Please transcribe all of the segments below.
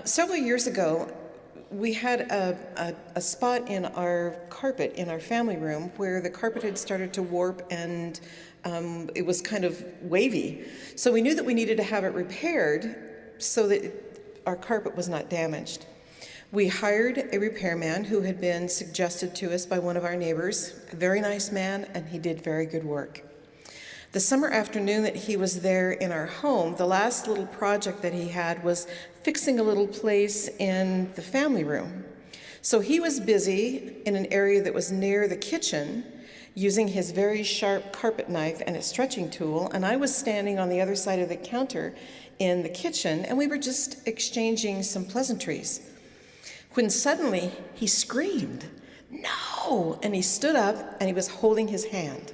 Several years ago, we had a spot in our carpet in our family room where the carpet had started to warp and it was kind of wavy. So we knew that we needed to have it repaired so that our carpet was not damaged. We hired a repairman who had been suggested to us by one of our neighbors, a very nice man, and he did very good work. The summer afternoon that he was there in our home, the last little project that he had was fixing a little place in the family room. So he was busy in an area that was near the kitchen using his very sharp carpet knife and a stretching tool, and I was standing on the other side of the counter in the kitchen, and we were just exchanging some pleasantries. When suddenly he screamed, "No!" And he stood up and he was holding his hand.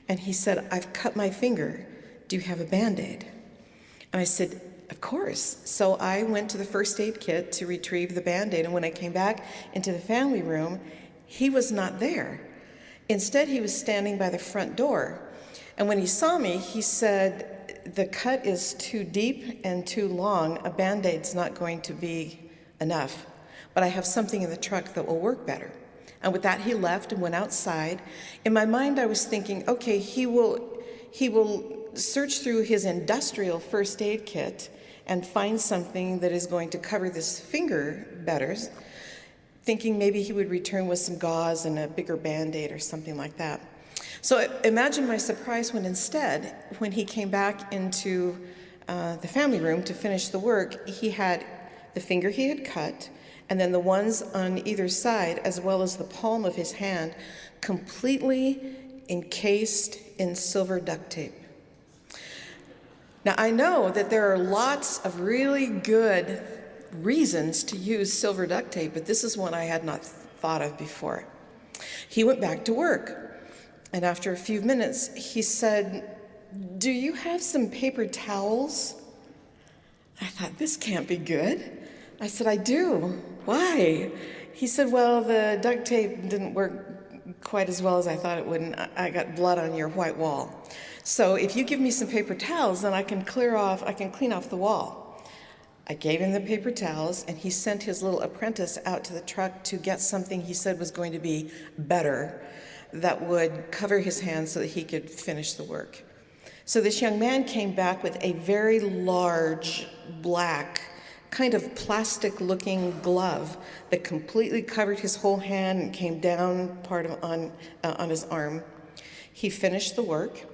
And he said, "I've cut my finger. Do you have a Band-Aid?" And I said, "Of course." So I went to the first aid kit to retrieve the Band-Aid, and when I came back into the family room, he was not there. Instead, he was standing by the front door. And when he saw me, he said, "The cut is too deep and too long. A Band-Aid's not going to be enough, but I have something in the truck that will work better." And with that, he left and went outside. In my mind, I was thinking, okay, he will search through his industrial first aid kit and find something that is going to cover this finger better, thinking maybe he would return with some gauze and a bigger Band-Aid or something like that. So imagine my surprise when instead, when he came back into the family room to finish the work, he had the finger he had cut, and then the ones on either side, as well as the palm of his hand, completely encased in silver duct tape. Now, I know that there are lots of really good reasons to use silver duct tape, but this is one I had not thought of before. He went back to work, and after a few minutes, he said, "Do you have some paper towels?" I thought, this can't be good. I said, "I do." "Why?" He said, "Well, the duct tape didn't work quite as well as I thought it would, and I got blood on your white wall. So if you give me some paper towels, then I can clean off the wall." I gave him the paper towels, and he sent his little apprentice out to the truck to get something he said was going to be better that would cover his hands so that he could finish the work. So this young man came back with a very large, black, kind of plastic-looking glove that completely covered his whole hand and came down on his arm. He finished the work,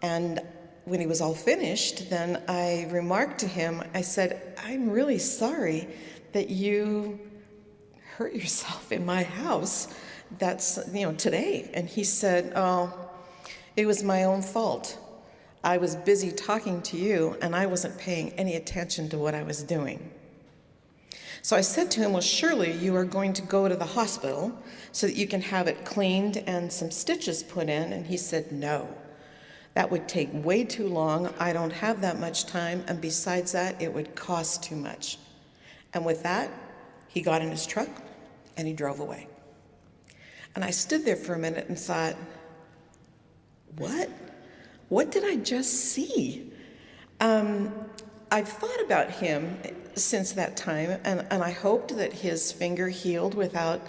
and when he was all finished, then I remarked to him, I said, "I'm really sorry that you hurt yourself in my house. That's, today." And he said, "Oh, it was my own fault. I was busy talking to you, and I wasn't paying any attention to what I was doing." So I said to him, "Well, surely you are going to go to the hospital so that you can have it cleaned and some stitches put in." And he said, "No, that would take way too long. I don't have that much time, and besides that, it would cost too much." And with that, he got in his truck and he drove away. And I stood there for a minute and thought, what? What did I just see? I've thought about him since that time, and I hoped that his finger healed without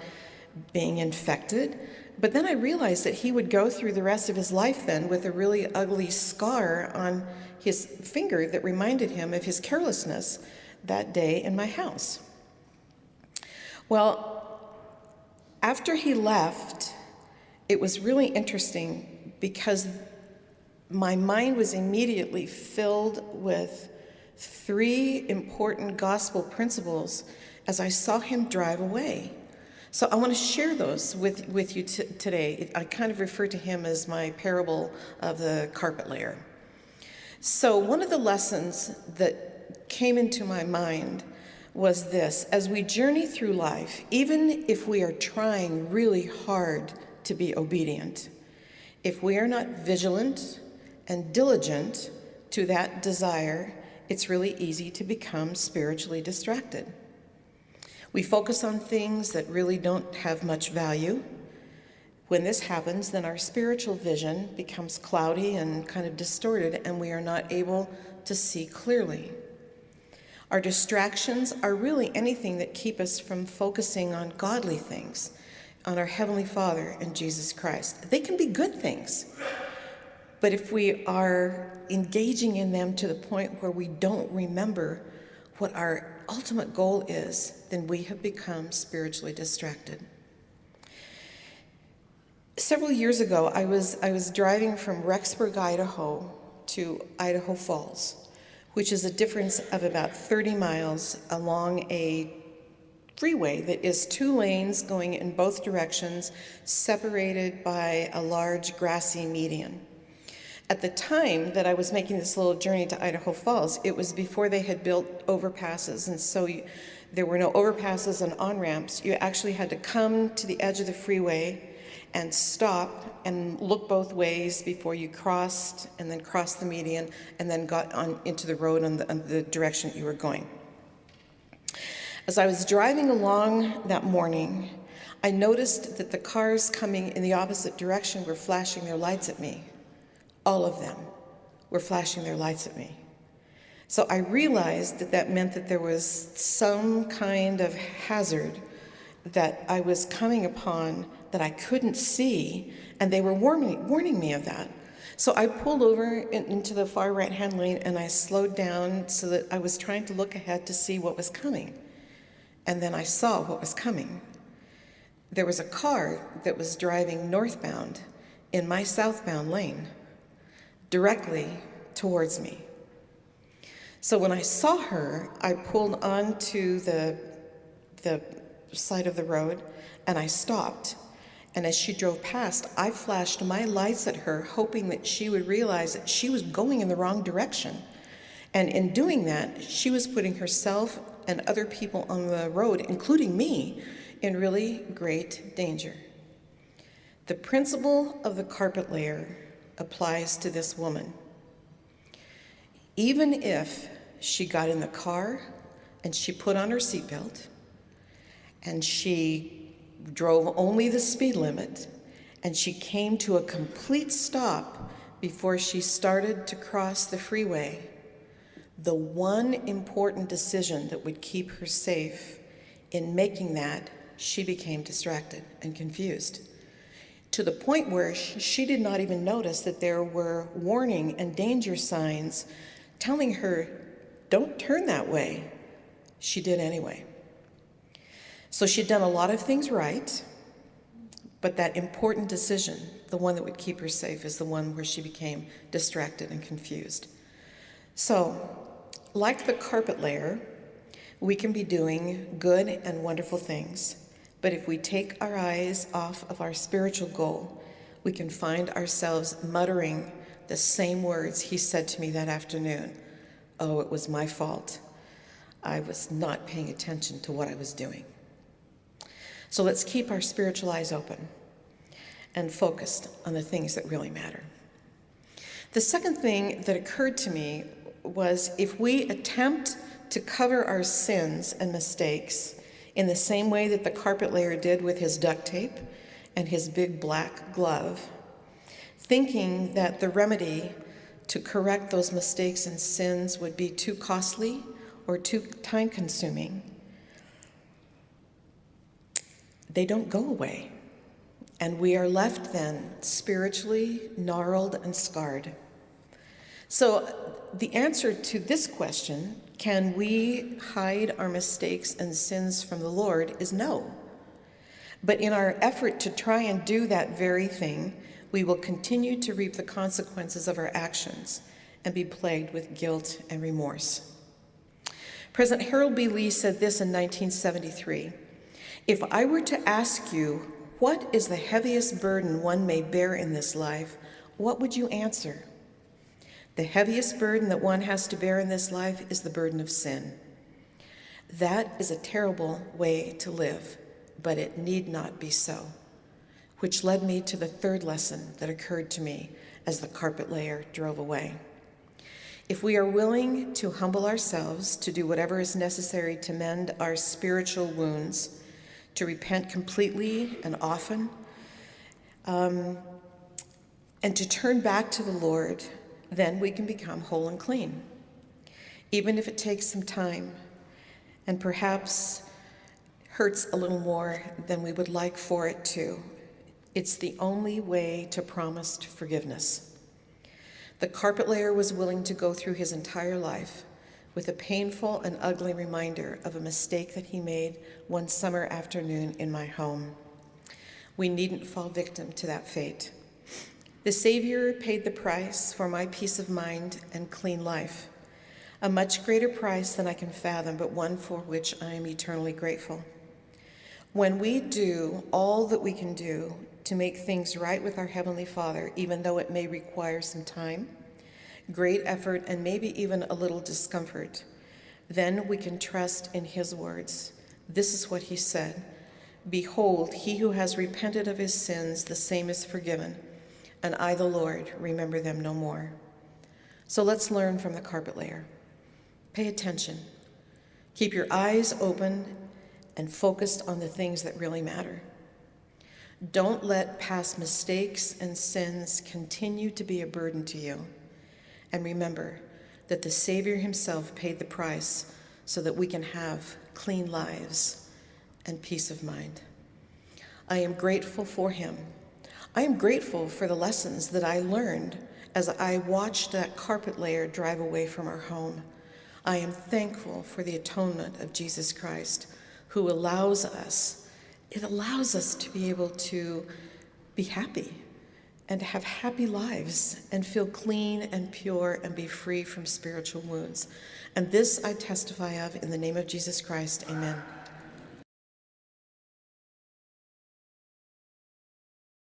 being infected. But then I realized that he would go through the rest of his life then with a really ugly scar on his finger that reminded him of his carelessness that day in my house. Well, after he left, it was really interesting because my mind was immediately filled with 3 important gospel principles as I saw him drive away. So I want to share those with you today. I kind of refer to him as my parable of the carpet layer. So one of the lessons that came into my mind was this: as we journey through life, even if we are trying really hard to be obedient, if we are not vigilant and diligent to that desire, it's really easy to become spiritually distracted. We focus on things that really don't have much value. When this happens, then our spiritual vision becomes cloudy and kind of distorted, and we are not able to see clearly. Our distractions are really anything that keep us from focusing on godly things, on our Heavenly Father and Jesus Christ. They can be good things, but if we are engaging in them to the point where we don't remember what our ultimate goal is, then we have become spiritually distracted. Several years ago, I was driving from Rexburg, Idaho to Idaho Falls, which is a difference of about 30 miles along a freeway that is 2 lanes going in both directions, separated by a large grassy median. At the time that I was making this little journey to Idaho Falls, it was before they had built overpasses, and so there were no overpasses and on-ramps. You actually had to come to the edge of the freeway and stop and look both ways before you crossed, and then crossed the median, and then got on into the road on the direction that you were going. As I was driving along that morning, I noticed that the cars coming in the opposite direction were flashing their lights at me. All of them were flashing their lights at me. So I realized that that meant that there was some kind of hazard that I was coming upon that I couldn't see, and they were warning me of that. So I pulled over into the far right-hand lane, and I slowed down so that I was trying to look ahead to see what was coming. And then I saw what was coming. There was a car that was driving northbound in my southbound lane, directly towards me. So when I saw her, I pulled onto the side of the road, and I stopped. And as she drove past, I flashed my lights at her, hoping that she would realize that she was going in the wrong direction. And in doing that, she was putting herself and other people on the road, including me, in really great danger. The principle of the carpet layer applies to this woman. Even if she got in the car and she put on her seatbelt and she drove only the speed limit and she came to a complete stop before she started to cross the freeway, the one important decision that would keep her safe, in making that, she became distracted and confused, to the point where she did not even notice that there were warning and danger signs telling her, don't turn that way. She did anyway. So she'd done a lot of things right, but that important decision, the one that would keep her safe, is the one where she became distracted and confused. So, like the carpet layer, we can be doing good and wonderful things, but if we take our eyes off of our spiritual goal, we can find ourselves muttering the same words he said to me that afternoon. Oh, it was my fault. I was not paying attention to what I was doing. So let's keep our spiritual eyes open and focused on the things that really matter. The second thing that occurred to me was, if we attempt to cover our sins and mistakes in the same way that the carpet layer did with his duct tape and his big black glove, thinking that the remedy to correct those mistakes and sins would be too costly or too time-consuming, they don't go away, and we are left then spiritually gnarled and scarred. So the answer to this question, can we hide our mistakes and sins from the Lord, is no. But in our effort to try and do that very thing, we will continue to reap the consequences of our actions and be plagued with guilt and remorse. President Harold B. Lee said this in 1973, "If I were to ask you, what is the heaviest burden one may bear in this life, what would you answer? The heaviest burden that one has to bear in this life is the burden of sin. That is a terrible way to live, but it need not be so." Which led me to the third lesson that occurred to me as the carpet layer drove away. If we are willing to humble ourselves, to do whatever is necessary to mend our spiritual wounds, to repent completely and often, and to turn back to the Lord, then we can become whole and clean. even if it takes some time and perhaps hurts a little more than we would like for it to. It's the only way to promised forgiveness. The carpet layer was willing to go through his entire life with a painful and ugly reminder of a mistake that he made one summer afternoon in my home. We needn't fall victim to that fate. The Savior paid the price for my peace of mind and clean life, a much greater price than I can fathom, but one for which I am eternally grateful. When we do all that we can do to make things right with our Heavenly Father, even though it may require some time, great effort, and maybe even a little discomfort, then we can trust in His words. This is what He said, "Behold, he who has repented of his sins, the same is forgiven, and I, the Lord, remember them no more." So let's learn from the carpet layer. Pay attention. Keep your eyes open and focused on the things that really matter. Don't let past mistakes and sins continue to be a burden to you. And remember that the Savior Himself paid the price so that we can have clean lives and peace of mind. I am grateful for Him. I am grateful for the lessons that I learned as I watched that carpet layer drive away from our home. I am thankful for the atonement of Jesus Christ, who allows us to be able to be happy and to have happy lives and feel clean and pure and be free from spiritual wounds. And this I testify of in the name of Jesus Christ. Amen.